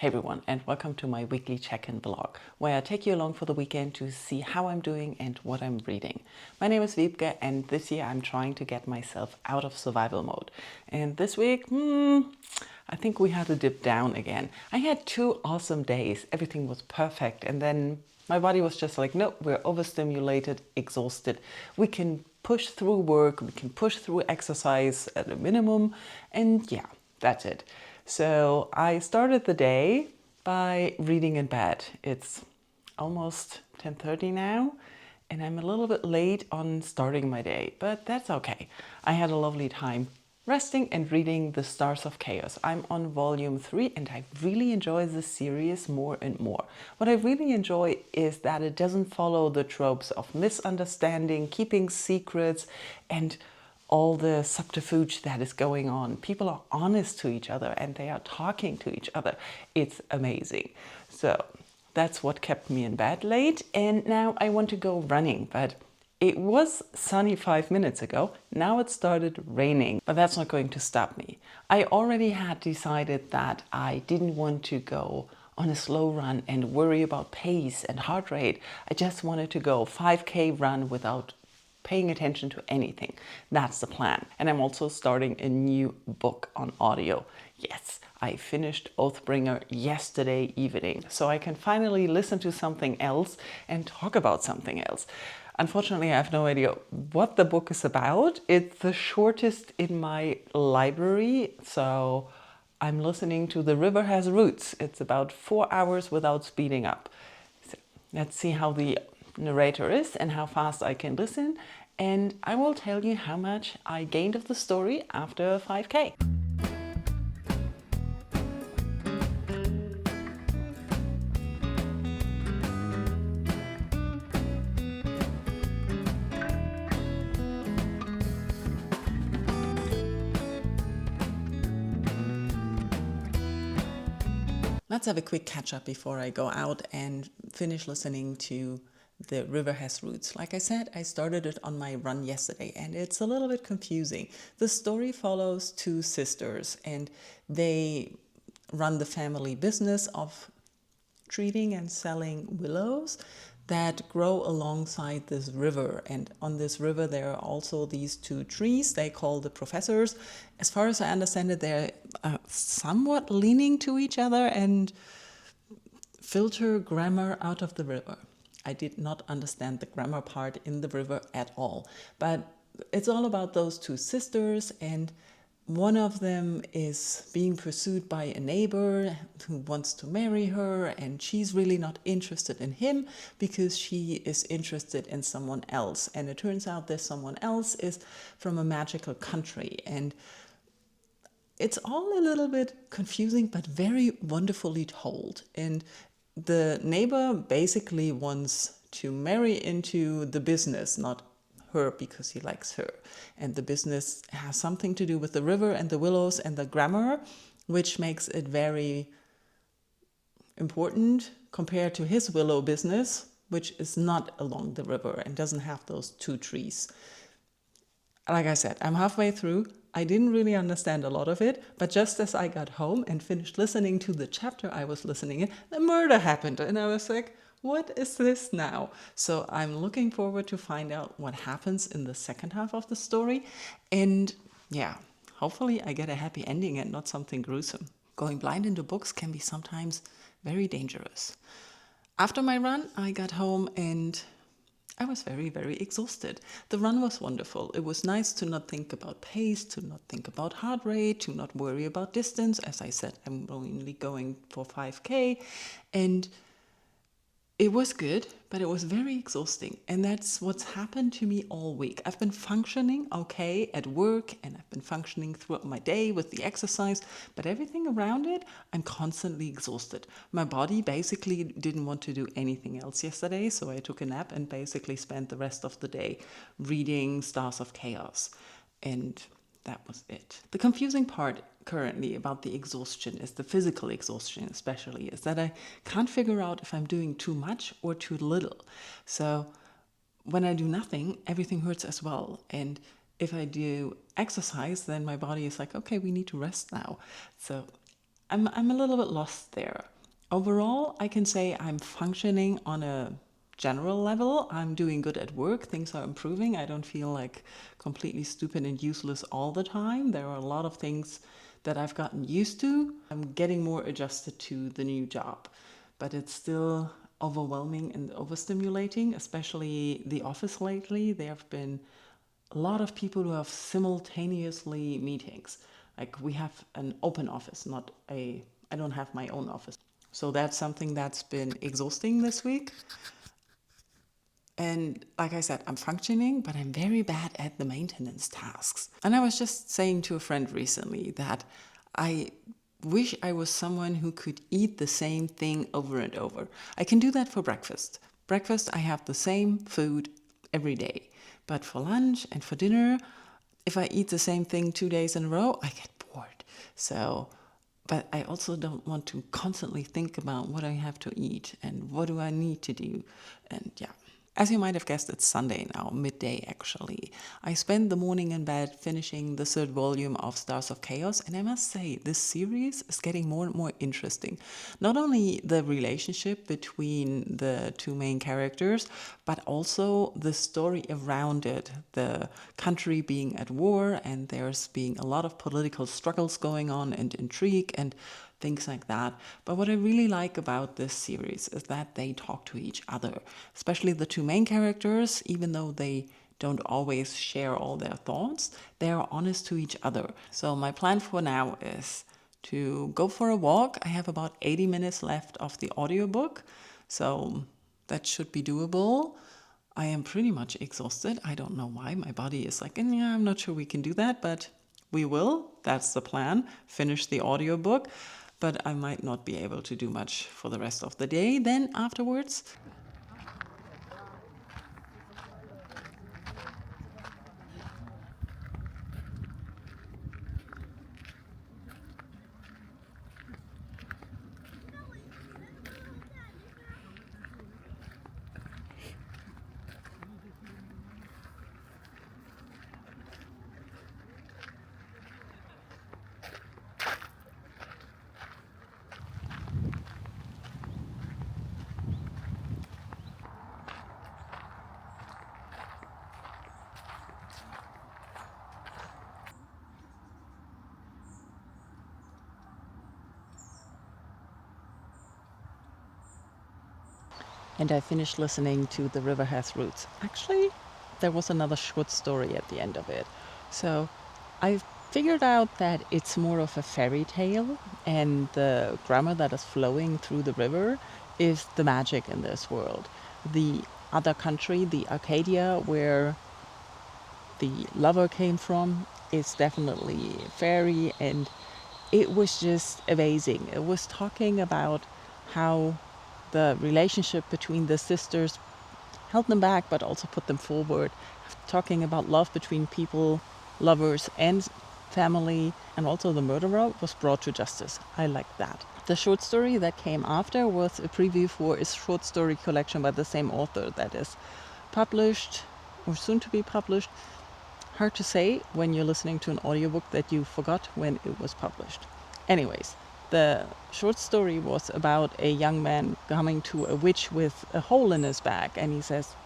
Hey everyone, and welcome to my weekly check-in vlog, where I take you along for the weekend to see how I'm doing and what I'm reading. My name is Wiebke, and this year I'm trying to get myself out of survival mode. And this week, I think we had to dip down again. I had 2 awesome days. Everything was perfect, and then my body was just like, no, we're overstimulated, exhausted. We can push through work, we can push through exercise at a minimum, and yeah, that's it. So I started the day by reading in bed. It's almost 10:30 now, and I'm a little bit late on starting my day, but that's okay. I had a lovely time resting and reading The Stars of Chaos. I'm on volume 3 and I really enjoy this series more and more. What I really enjoy is that it doesn't follow the tropes of misunderstanding, keeping secrets, and all the subterfuge that is going on. People are honest to each other and they are talking to each other. It's amazing. So that's what kept me in bed late, and now I want to go running, but it was sunny 5 minutes ago. Now it started raining, but that's not going to stop me. I already had decided that I didn't want to go on a slow run and worry about pace and heart rate. I just wanted to go 5K run without paying attention to anything. That's the plan. And I'm also starting a new book on audio. Yes, I finished Oathbringer yesterday evening, so I can finally listen to something else and talk about something else. Unfortunately, I have no idea what the book is about. It's the shortest in my library, so I'm listening to The River Has Roots. It's about 4 hours without speeding up. So let's see how the narrator is and how fast I can listen, and I will tell you how much I gained of the story after 5K. Let's have a quick catch up before I go out and finish listening to The River Has Roots. Like I said, I started it on my run yesterday and it's a little bit confusing. The story follows 2 sisters and they run the family business of treating and selling willows that grow alongside this river. And on this river there are also these 2 trees they call the professors. As far as I understand it, they're somewhat leaning to each other and filter grammar out of the river. I did not understand the grammar part in the river at all, but it's all about those 2 sisters, and one of them is being pursued by a neighbor who wants to marry her, and she's really not interested in him because she is interested in someone else. And it turns out this someone else is from a magical country, and it's all a little bit confusing but very wonderfully told. And the neighbor basically wants to marry into the business, not her because he likes her. And the business has something to do with the river and the willows and the grammar, which makes it very important compared to his willow business, which is not along the river and doesn't have those 2 trees. Like I said, I'm halfway through. I didn't really understand a lot of it, but just as I got home and finished listening to the chapter I was listening in, the murder happened, and I was like, what is this now? So I'm looking forward to find out what happens in the second half of the story. And yeah, hopefully I get a happy ending and not something gruesome. Going blind into books can be sometimes very dangerous. After my run, I got home and I was very, very exhausted. The run was wonderful. It was nice to not think about pace, to not think about heart rate, to not worry about distance. As I said, I'm only going for 5K, and it was good, but it was very exhausting. And that's what's happened to me all week. I've been functioning okay at work, and I've been functioning throughout my day with the exercise, but everything around it, I'm constantly exhausted. My body basically didn't want to do anything else yesterday, so I took a nap and basically spent the rest of the day reading Stars of Chaos. And that was it. The confusing part currently about the exhaustion is the physical exhaustion, especially, is that I can't figure out if I'm doing too much or too little. So when I do nothing, everything hurts as well. And if I do exercise, then my body is like, okay, we need to rest now. So I'm a little bit lost there. Overall, I can say I'm functioning on a general level. I'm doing good at work. Things are improving. I don't feel like completely stupid and useless all the time. There are a lot of things that I've gotten used to. I'm getting more adjusted to the new job, but it's still overwhelming and overstimulating, especially the office lately. There have been a lot of people who have simultaneously meetings. Like we have an open office, I don't have my own office. So that's something that's been exhausting this week. And like I said, I'm functioning, but I'm very bad at the maintenance tasks. And I was just saying to a friend recently that I wish I was someone who could eat the same thing over and over. I can do that for breakfast. Breakfast, I have the same food every day. But for lunch and for dinner, if I eat the same thing 2 days in a row, I get bored. So, but I also don't want to constantly think about what I have to eat and what do I need to do. And yeah. As you might have guessed, it's Sunday now, midday actually. I spent the morning in bed finishing the third volume of Stars of Chaos, and I must say, this series is getting more and more interesting. Not only the relationship between the two main characters, but also the story around it. The country being at war, and there's being a lot of political struggles going on, and intrigue, and things like that. But what I really like about this series is that they talk to each other, especially the two main characters, even though they don't always share all their thoughts, they are honest to each other. So my plan for now is to go for a walk. I have about 80 minutes left of the audiobook, so that should be doable. I am pretty much exhausted. I don't know why. My body is like, yeah, I'm not sure we can do that, but we will. That's the plan. Finish the audiobook. But I might not be able to do much for the rest of the day then afterwards. And I finished listening to The River Has Roots. Actually, there was another short story at the end of it. So I figured out that it's more of a fairy tale, and the grammar that is flowing through the river is the magic in this world. The other country, the Arcadia, where the lover came from, is definitely fairy, and it was just amazing. It was talking about how the relationship between the sisters held them back but also put them forward, talking about love between people, lovers and family, and also the murderer was brought to justice. I like that. The short story that came after was a preview for a short story collection by the same author that is published or soon to be published. Hard to say when you're listening to an audiobook that you forgot when it was published. Anyways, the short story was about a young man coming to a witch with a hole in his back, and he says,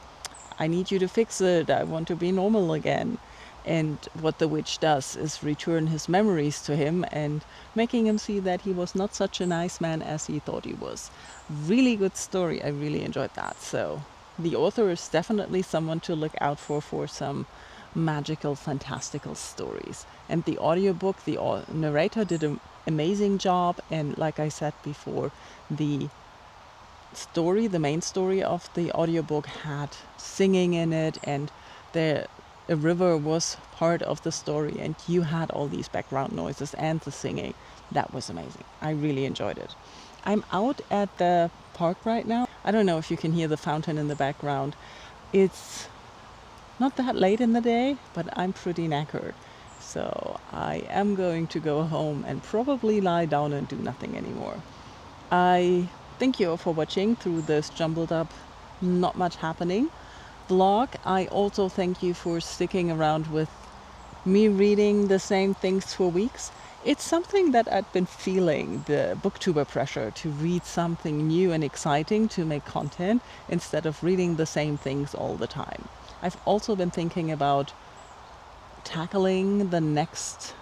I need you to fix it, I want to be normal again. And what the witch does is return his memories to him and making him see that he was not such a nice man as he thought he was. Really good story, I really enjoyed that. So the author is definitely someone to look out for some magical, fantastical stories. And the audiobook, the narrator did an amazing job, and like I said before, the story, the main story of the audiobook had singing in it, and a river was part of the story, and you had all these background noises and the singing. That was amazing. I really enjoyed it. I'm out at the park right now. I don't know if you can hear the fountain in the background. It's not that late in the day, but I'm pretty knackered. So I am going to go home and probably lie down and do nothing anymore. I thank you for watching through this jumbled up, not much happening vlog. I also thank you for sticking around with me reading the same things for weeks. It's something that I've been feeling, the booktuber pressure to read something new and exciting to make content instead of reading the same things all the time. I've also been thinking about tackling the next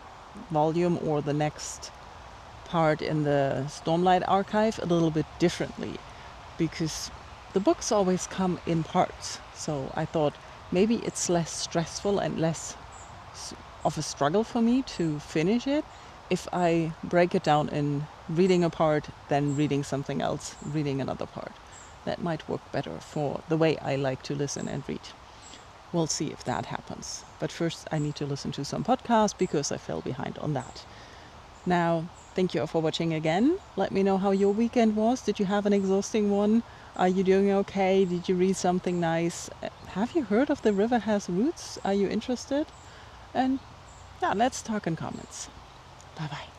volume or the next part in the Stormlight archive a little bit differently, because the books always come in parts. So I thought maybe it's less stressful and less of a struggle for me to finish it if I break it down in reading a part, then reading something else, reading another part. That might work better for the way I like to listen and read. We'll see if that happens. But first I need to listen to some podcasts because I fell behind on that. Now, thank you all for watching again. Let me know how your weekend was. Did you have an exhausting one? Are you doing okay? Did you read something nice? Have you heard of The River Has Roots? Are you interested? And yeah, let's talk in comments. Bye bye.